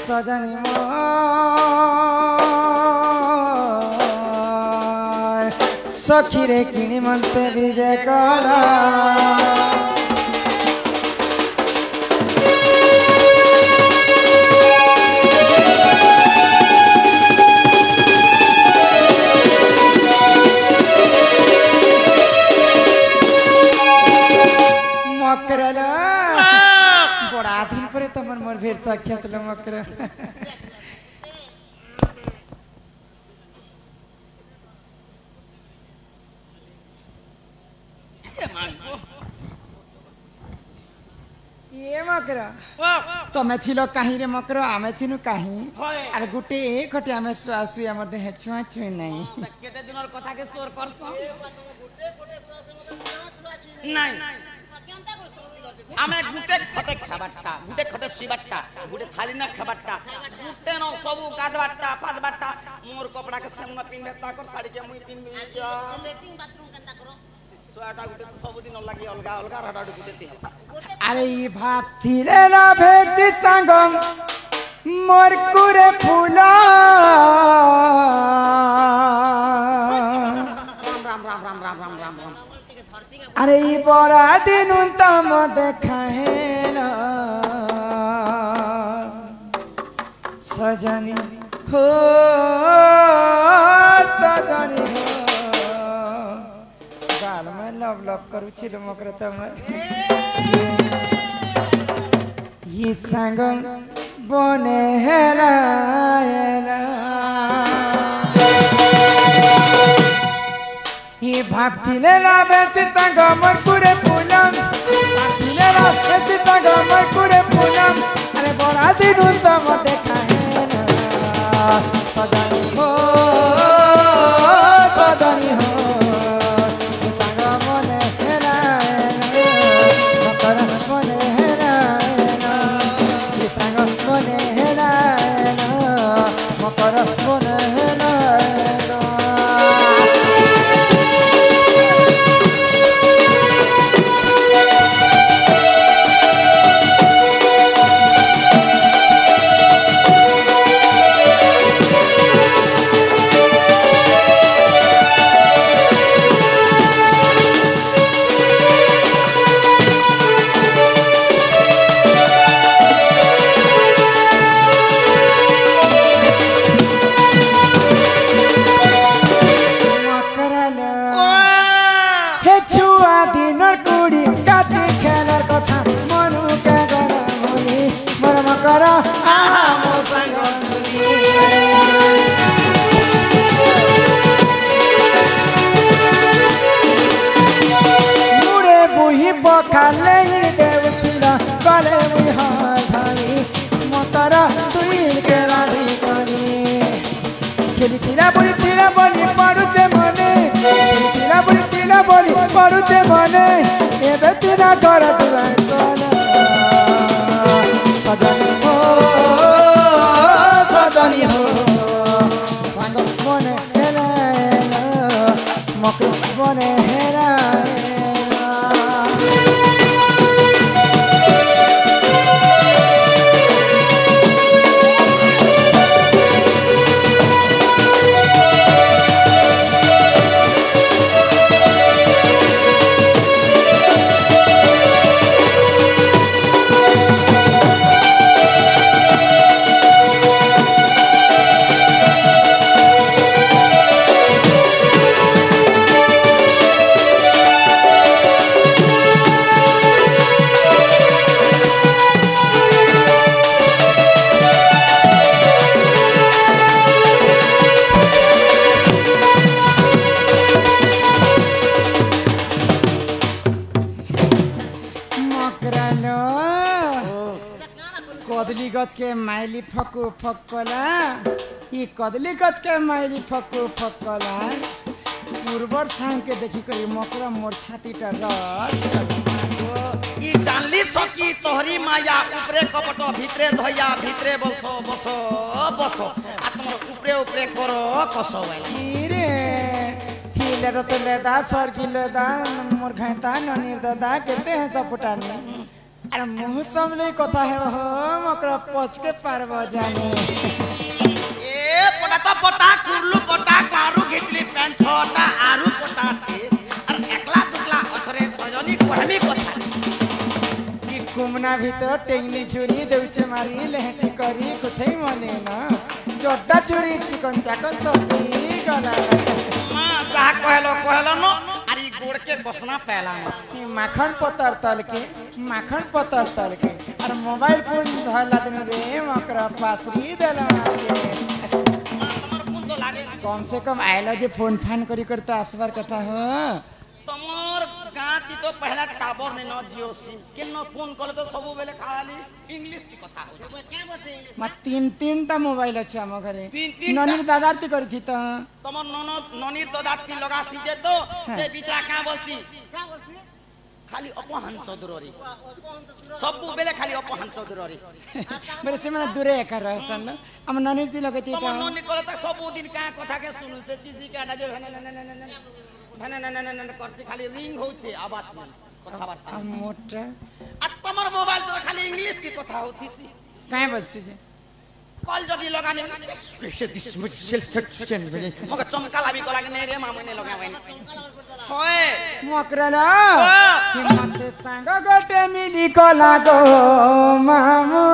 सजनी सखी रे किणी मनते विजय कला बड़ा दिन पर तमन मोर भेट साक्षात ल मकर ये मकर तमे थिलो काहे रे मकर आमे थिनु काहे अरे गुटे खटे आमे सुआसु हमर देह छुआ छुई नहीं केते दिनर कथा के सोर करसो नहीं आमे गुटे खटे खाबाटा गुटे खटे सुबाटा गुटे थाली न खाबाटा गुटे न सब गादबाटा पादबाटा मोर कपड़ा के संग पिनबेता कर साड़ी के मुई पिनबे लेटिंग बाथरूम केंदा करो सोआटा गुटे सब दिन लागि अलगा अलगा राडा गुटे ती अरे ई भाप थिले ना भेट संगम मोर कुरे फूला राम राम राम राम राम राम राम अरे ई बड़ा दिन तम देखाहे ना सजनी हो सजनी हो गाल में लव लव करू छिलो मकर तमर ये संग बने हेला हेला ये भापथिले लाबे सीतांग मरकुरे पूनम भापथिले लाबे सीतांग मरकुरे पूनम अरे बड़ा दिन तम देखाहे ना सजनी हो सजनी हो ये संग बने हेला मकर बने हेला ये संग बने हेला मकर बने हेला खाले देवसिना काले मुहाधाई मोतरा तुई के रानी करी खेली तिला बोली पड़ुचे मने तिला बोली पड़ुचे मने ए बेतिना कर तुला कोना सजनी हो संग मने हेला मकर मने हेला कदली गछ के माइली फकु फकला ये कदली गछ के माइली फकु फकला पूर्वर सांग के देखी करी मकरा मोर छातीटा रच ई जानली सकी तोहरी माया ऊपरे कपट भितरे धया भितरे बसो बसो बसो आ तुम ऊपरे ऊपरे करो कसो रे हिले तो लेदा सर किलो दा मोर घाता ननीर दादा केते हैं सपुटानी अरे मुँह सामने कथा है हो मकरा पच के पारबो जाने ए पटा तो पटा कुरलू पटा कारू घेतली पेन छोटा आरू पटा थे और एकला दुकला अथरे सजनी कहमी कथा कि कुमना भीतर टेंगनी चुरी देउचे मारी लेहटी करी कुथै मने ना जोड्डा चुरी चिकन चाकन सती गला मां जा कहलो नो अरे गोड़ के बसना पहला ना माखन पतर तल के और मोबाइल फोन धला दिन रे मकरा पासरी देला के तमर फोन तो लागे कम से कम आयला जे फोन फान करी करता आसबार कथा हो तमर गाती तो पहला टावर ने न जियो सिम केनो फोन करे तो सब बेले खाली इंग्लिश की कथा हो क्या बोलते इंग्लिश मा तीन टा मोबाइल আছে ଆମ ঘরে तीन ননির দাদারতি করছি তো तमर ननीर तो दाती लगा सीधे तो से बिचरा का बोलसी खाली अपहन चौधरी सब बेले खाली अपहन चौधरी मेरे से माने दूरे एका रहसन हम ननिर ती लगती तमर का ननी करे त सब दिन का कथा के सुनु से तीजी का जे करছি खाली रिंग होছে आवाज में কথা বার্তা मोटा आ तमर मोबाइल तो खाली इंग्लिश की कथा होती सी काहे बोलছি যে कॉल जदी लगाने मग चमका लावी को लागे नहीं रे मामने लगावे होए मकरला हिम्मत संग गोटे मिली को लागो मामू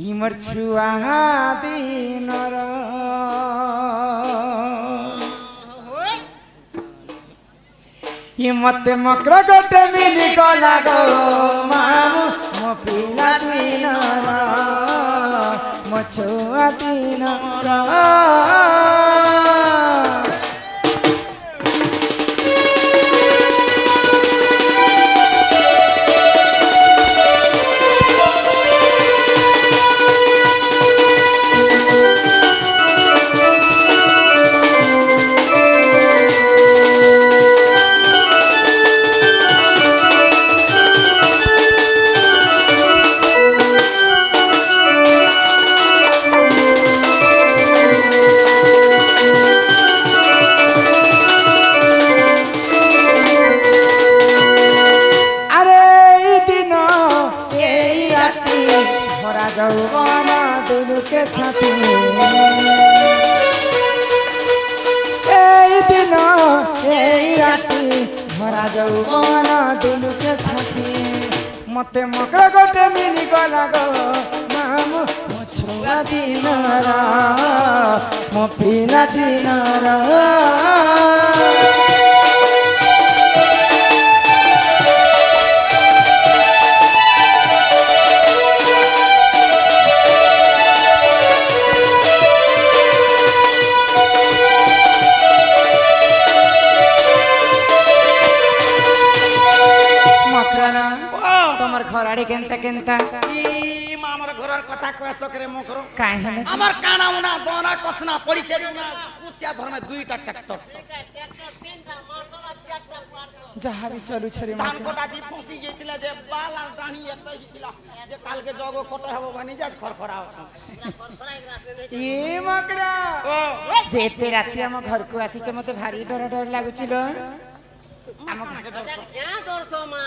इमर छुआ दिनर हिम्मत मकर गोटे मिली को लागो मामू मो पिला दिनर मो छुआ दिनर मते मकर गोटे मिली गला गो मामू मो छुआ दिनरा मो पिला दिनरा घराड़ी केनता केनता ई मामर घरर कथा कय सकरे मो करो काहे है हमर काना उना दोना कसना पड़ी छे ना कुत्या धर में दुईटा ट्रैक्टर जहां भी चलू छरी धान कोटा जी फंसी गेतिला जे बाला डाणी एतै हितिला जे काल के जगो कोट हबो बनी जा खरखराव छ ए मकरा जेते राती हम घर को आसी छ मते भारी डर डर लागु छिलो हम क्या डर सो मा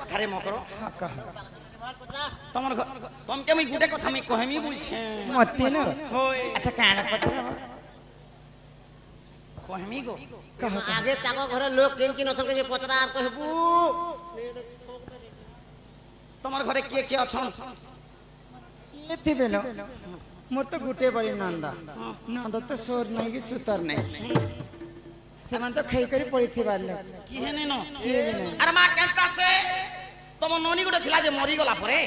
कथारे मकरो तमर तुम के मी गुटे कथा मी कहमी बोलछे मते न होय अच्छा काना पत्र कहमी गो कह आगे ताको घर लोग केन की नथन के जे पतरा आर कहबू तमर घरे के अछन एथि बेलो मोर तो गुटे बड़ी नंदा नंदा तो सोर नहीं कि सुतर नहीं सेमान तो खई करी पड़ी थी बाले की है ने न की है ने अरे मां केनता से तम नोनी गुटे थिला जे मरी गला परे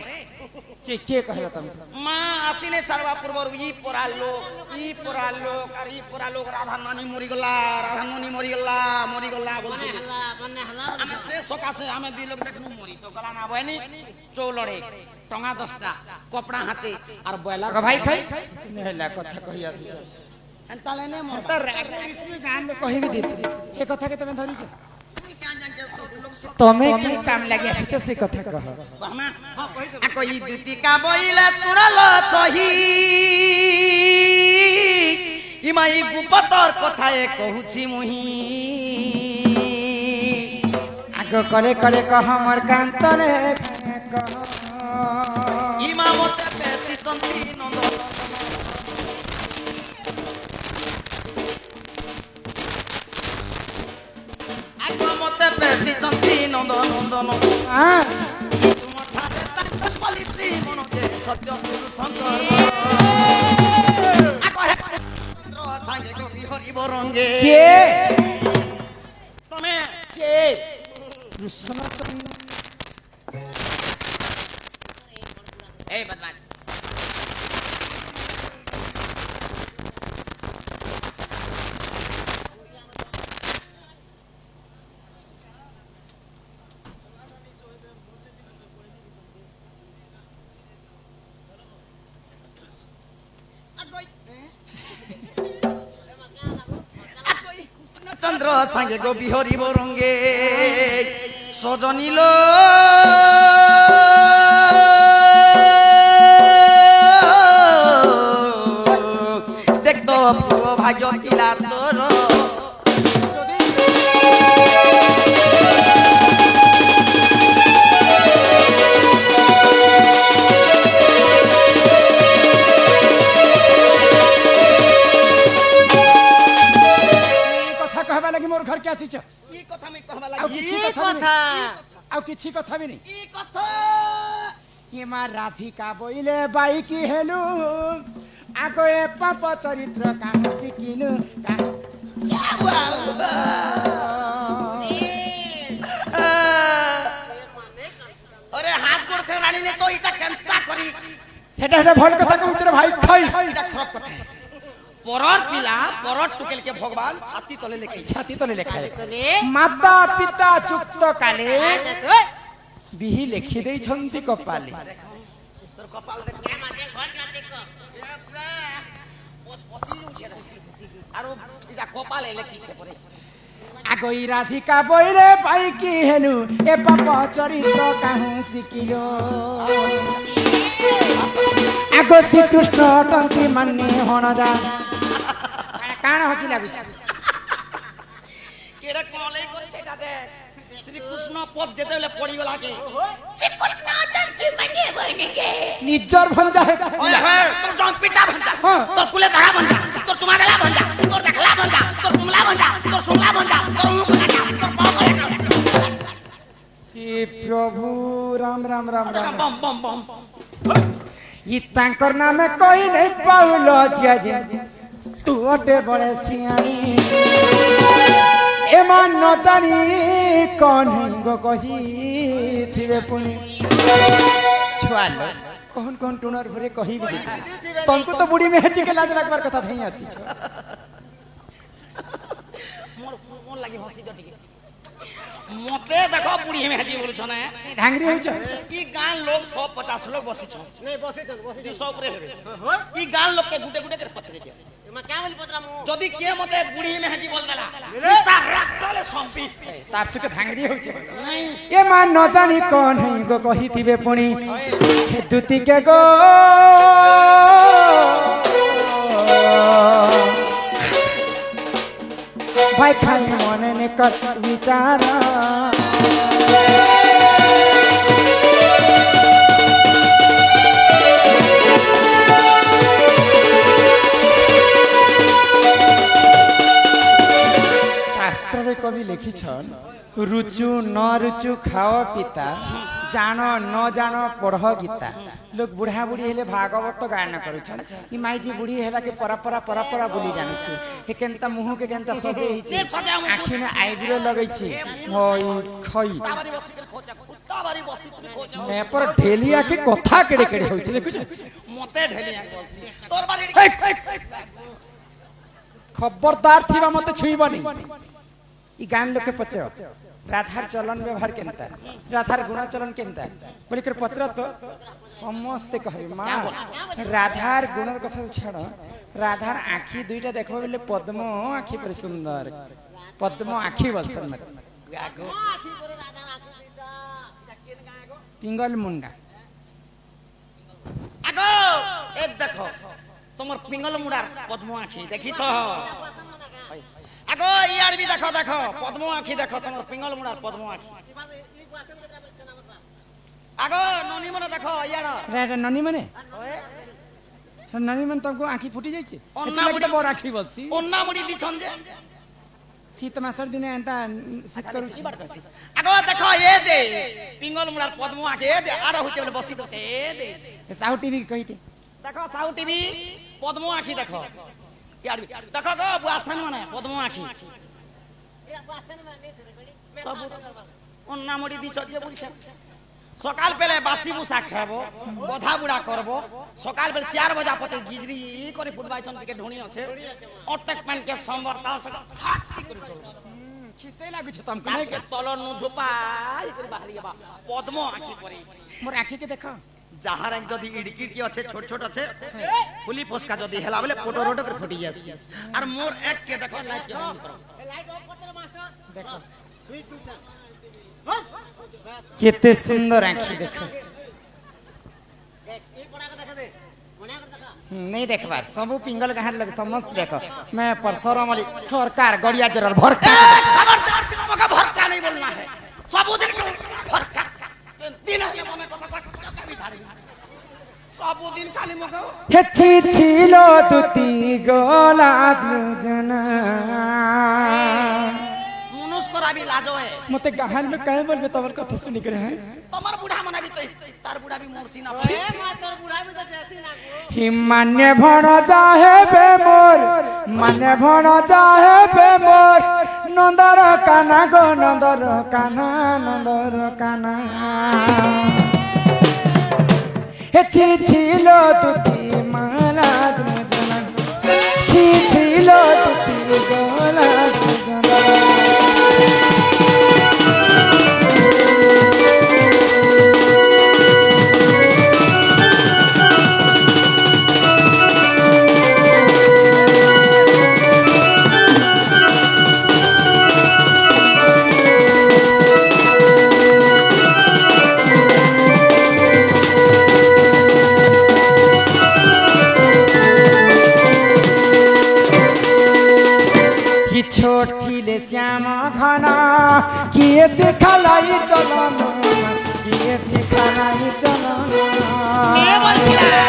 के कहला तुम मां आसीने सरवा पूर्वर ई पोरा लोग और ई पोरा लोग राधा नानी मरी गला बोल हमें से सोका से हमें दी लोग देखनु मरी तो गला ना बहनी चौलड़े टंगा 10टा कपड़ा हाथे और बैला भाई खाई नेहला कथा कहि आसी छ एंताले ने मोर त राग इसमें गान में कहि भी देती ए कथा के तमे धरि छ क्या जान के सब लोग तमे की काम लागि आसी छ से कथा कह कहमा आ कोई दुती का बोइला तुरल चही इमाई गुपतर कथा ए कहूची मुही आग आगो करे करे कह मोर कांतरे कह ইমা মতে পেছি সন্তি নন্দন আগো মতে পেছি সন্তি নন্দন নন্দন हां ই তোমার ঠাতে তাক বলিছি মনতে সত্য গুরু শঙ্কর আগো হে চন্দ্র সাঙ্গে কবি হরি বরঙ্গে के তুমি কে कृष्ण এই বদমাশ চন্দ্র সাঙ্গে গোপী হরি বরঙ্গে সজনিল দেখতো ভাগ্য কিলা তোর কথা कहबा लगी मोर घर के आसीच ই কথা আমি কহবা आउ লাগি किछि এই কথা কথা आउ किछि কথা भी नहीं ই কথা ये मार राधिका बोइले बाई की हेलु आगो ए पाप चरित्र काम सिकिलु अरे हाथ गोड़ फेरानी ने तो इटा केनसा करी हेटा हेटा भल कथा कहू रे भाई खई इटा खराब कथा परर पिला परर टुकेल के भगवान छाती तले लेखे छाती तले लेखा है তোলে माता पिता चुक्त काले আচ্ছা চল बिही लेखि देई छंती कपाले তোর কপাল দেখ এ মাঝে ঘটনা দেখো পচি উঠে আর ইটা কপালে লেখিছে পরে आगो ई राधिका बोइले बाई की हेलु ए पाप चरित्र काहू सिकिलो आगो श्री कृष्ण टंकी मान्ने होना जा काण हसी लागु কেডা কলে করে সেটা দেখ শ্রী কৃষ্ণ পদ যেতে হলে পড়ি গলা কে निजर भंजा है ओए हे তোর জন পিটা ভঞ্জা হ্যাঁ। তোর কুলে ধরা ভঞ্জা তোর চুমা দেলা ভঞ্জা তোর দেখলা ভঞ্জা তোর কুমলা ভঞ্জা তোর সুমলা ভঞ্জা তোর মুখ কাটা তোর পাও করে ए प्रभु राम राम राम राम बम बम बम ई तांकर नामे कोई नहीं पाउलो जे तू अटे बड़े सियानी ए मान न जानी कौन गो कही थिबे पुनी छुआलो कौन कौन टुनर भरे कही भी तुमको तो बुढ़ी में हेची के लाज लगबार कथा थई आसी छ मोर मोर लागि हसी जटिके मते देखो बुढ़ी में हजी बोलछ ना ढांगरी होई छ ई गान लोग 150 लोग बसी छ নেই বসে চল বসে চল 100 ऊपर हेबे ई गान लोग के गुटे गुटे कर पछरे दिया এমা কেমন পতরা মু যদি কে মতে বুढ़ी में हजी बोल देला तार रक्तले संपी ताप से के ढांगरी होई छ ए मान न जानी कौन है गो कही थिबे पुनी हे दुती के गो भाई खाई मने ने कर विचार शास्त्र रे कवि लिखी छन रुचु न रुचु खाओ पिता जान न जान पढ़ गीता लोग बुढ़ा बुढ़ी हेले भागवत गायन करुछन ई माई जी बुढ़ी हेला के परपरा परपरा बोली जानु छी हे केनता मुंह के केनता सजे ही छी आँखी में आईब्रो लगै छी होई खई ताबारी बसी कर खोजा ताबारी बसी कर खोजा मैं पर ढेलिया के कथा केड़े केड़े होई छी देखुछ मते ढेलिया बसी तोर बारी खबरदार थीबा मते छुईबनी ई गान लोग के पचर राधार चलन व्यवहार केनता राधार गुण चलन केनता बोली कर पचर तो समस्त कहबे मां राधार गुणर कथा छाड़ राधार आँखी दुईटा देखबो बोले पद्म आँखी पर सुंदर पद्म आँखी बलसन मत आगो আখি করে রাধা রাখিতা पिंगल मुंडा आगो ए देखो তোমার পিঙ্গল মুড়ার পদ্ম আঁখি দেখি তো পছন্দ না কা আগ देखो यार भी देखो देखो पद्म आखी देखो तुम पिंगल मुड़ा पद्म आखी आगो ननी मन देखो यार रे ननी मने ननी मन तुमको आँखी फुटी जाइए अन्ना मुड़ी बड़ आँखी बसी अन्ना मुड़ी दिछन जे शीत मासर दिने एंता शीत करू आगो देखो ये दे पिंगल मुड़ा पद्म आखी ये दे आड़ होचे बोले बसी बसे ए दे साहू टीवी कहिते देखो साहू टीवी पद्म आखी देखो यार भी देखो गो बुआसन माने पद्म आखी सब अन्ना मुड़ी दिछ जे बुझछ सकाल पहले बासी बुसा खाबो बधा बुड़ा करबो सकाल पहले 4 बजा पते गिजरी करे फुटबाई चन के ढोणी আছে अटक पेन के संवरता फाटी करे चलो खिसे लागु छ तुमको नहीं के तलन नु झोपाई करे बाहरी बा पद्म आखी परे मोर आँखी के देखो जाहार जदी इडकी की আছে छोट छोट আছে फुली पोसका जदी हेला बोले फोटो रोड कर फटी जासी और मोर एक के देखो लाइट के ऑन करो लाइट ऑफ करते रे मास्टर देखो स्विच टूटा केते सुंदर आँखी देखो देख ई पड़ा के देखा दे मना कर देखा नहीं देखबार सब पिंगल गहार लगे समस्त देखो मैं परसर मरी सरकार गड़िया जरल भरका खबरदार दिन मका भरका नहीं बोलना है सबुदिन भरका दिन है मने कथा भी झाड़ी सबुदिन खाली मका हे छि छिलो तुती गोला जुजना मनुष्य भी लाजो है मते गहार में काहे बोलबे तबर कथा सुनि करे हैं तमर बूढ़ा मना भी तार बूढ़ा भी मोरसी ना ए मां तोर बुढ़ा भी तो जैसी ना को हि मान्य भण जाहे बे मोर मान्य भण जाहे बे मोर नंदर काना गो नंदर काना हे छि छिलो तुती माला जुजना छि छिलो तुती गोला जुजना छोट थिले श्याम घना किए सिखलाई चलन किए सिखलाई चलन के बोलथिला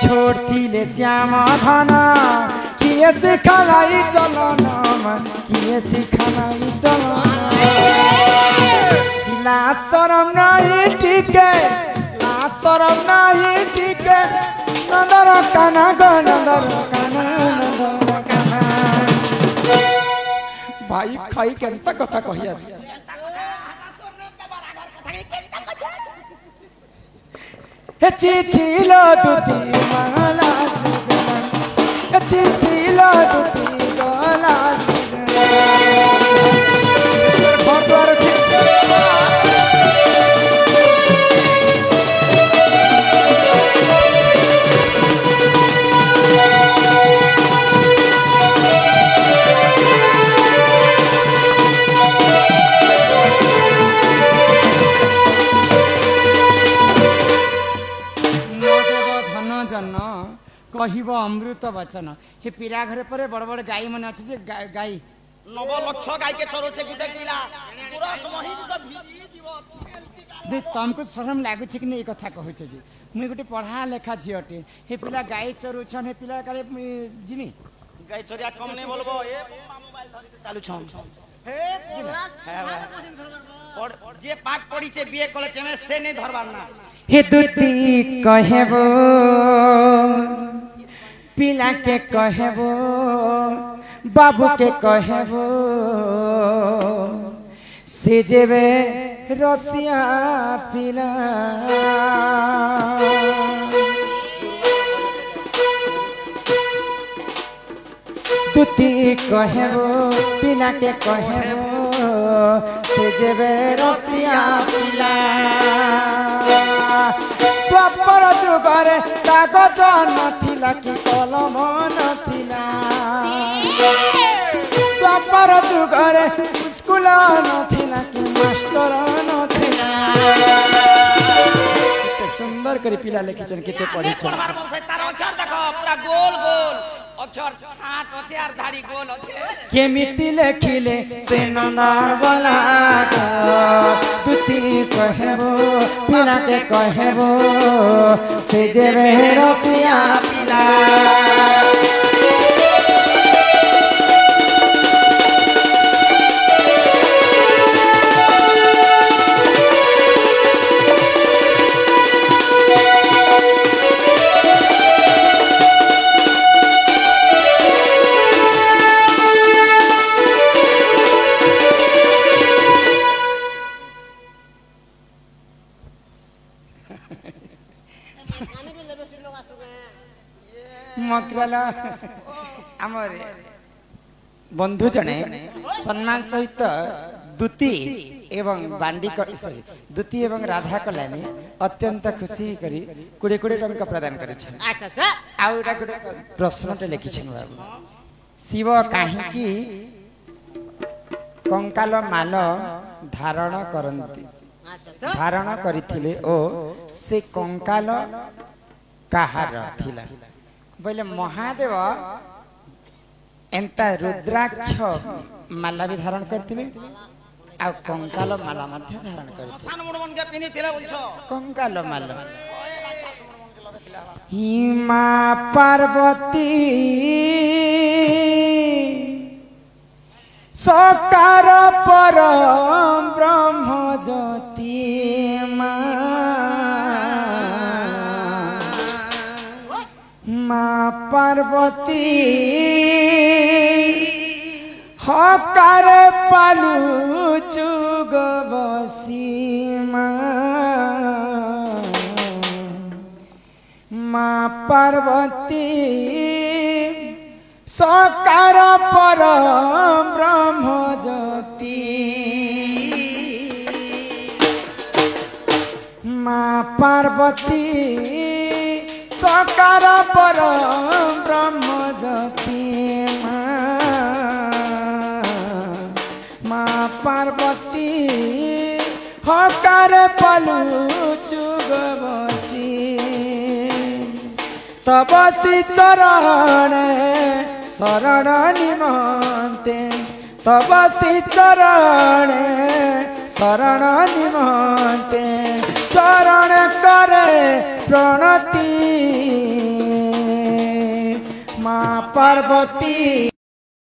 छोट थिले श्याम घना किए सिखलाई चलन किए सिखलाई चलन ला शरम नहीं टिके ला शरम नहीं टिके नंदर काना गो नंदर काना भाई खाई केंता कथा कहि आसी हे चिचिलो तुती माला जुजना हे चिचिलो तुती गोला जुजना भटवार कहिब अमृत वचन हे पिला घरे परे बड़ बड़ गाई मन अछि जे गाई 9 लक्ष गाय के चरोचे गुटे पिला पूरा समहि तो भिजी जीव दे तुमको शरम लागु छ कि नै कथा कहै छ जे मुई गुटे पढ़ा लेखा झियटे हे पिला गाई चरुछन हे पिला करे जिनी गाय चरिया कम नै बोलबो ए मोबाइल धरि के चालू छम हे पूरा और जे पाठ पढ़ी छे बीए कॉलेज में से नै धरबार ना हे दुती कहेबो पिला के कहेबो बाबू के कहेबो से जेबे रसिया पिला तुती कहेबो पिला के कहेबो से जेबे रसिया पिला द्वापर जुगरे कागज नथिला कि कलम नथिला द्वापर जुगरे स्कूल नथिला कि मास्टर नथिला केते सुंदर करी पिला लेखिछन केते पढ़ी छन पढ़बार बम से तार अक्षर देखो চর ছাট আছে আর দাড়ি গোল আছে কেমিতি লেখিলে সে নন্দর বলা তুতি কহেব পিলাকে কহেব সে যে রসিয়া পিলা ମକବାଲା ଆମର ବନ୍ଧୁ ଜଣେ ସମ୍ମାନ ସହିତ ଦୁତି ଏବଂ ବାଣ୍ଡି ଦୁତି ଏବଂ ରାଧା କଲାନି ଅତ୍ୟନ୍ତ ଖୁସି କରି 20 ଟଙ୍କା ପ୍ରଦାନ କରିଛନ୍ତି। আচ্ছা আচ্ছা ଆଉ ଏଟା ଗୋଟେ ପ୍ରଶ୍ନଟେ ଲେଖିଛନ୍ତି ବାବୁ ଶିବ କାହିଁକି କଙ୍କାଲ ମାଲ ଧାରଣ କରନ୍ତି আচ্ছা আচ্ছা ଧାରଣ କରିଥିଲେ ଓ ସେ କଙ୍କାଲ କାହାର ଥିଲା ବୋଇଲେ ମହାଦେବ ଏନ୍ତା ରୁଦ୍ରାକ୍ଷ ମାଲା ବି ଧାରଣ କରିଥିଲେ ଆଉ କଙ୍କାଲ ମାଲା ମଧ୍ୟ ଧାରଣ କରିଥିଲେ ସାନ ମୁଣ୍ଡ ମନକେ ପିନିଥିଲେ ବୋଲଛ କଙ୍କାଲ ମାଲ ହିମା ପାର୍ବତୀ ସକାର ପର ବ୍ରହ୍ମ ଜ୍ୟୋତି মা পার্বতী হকার পালু চুগ বসি মা পার্বতী সকার পর ব্রহ্ম জ্যোতি মা পার্বতী সকার পর ব্রহ্ম জ্যোতি মা পার্বতী হকার পালু চুগ বসি তব শ্রী চরণে শরণ নিমন্তে তব শ্রী চরণে শরণ নিমন্তে চরণ করে প্রণতি মা পার্বতী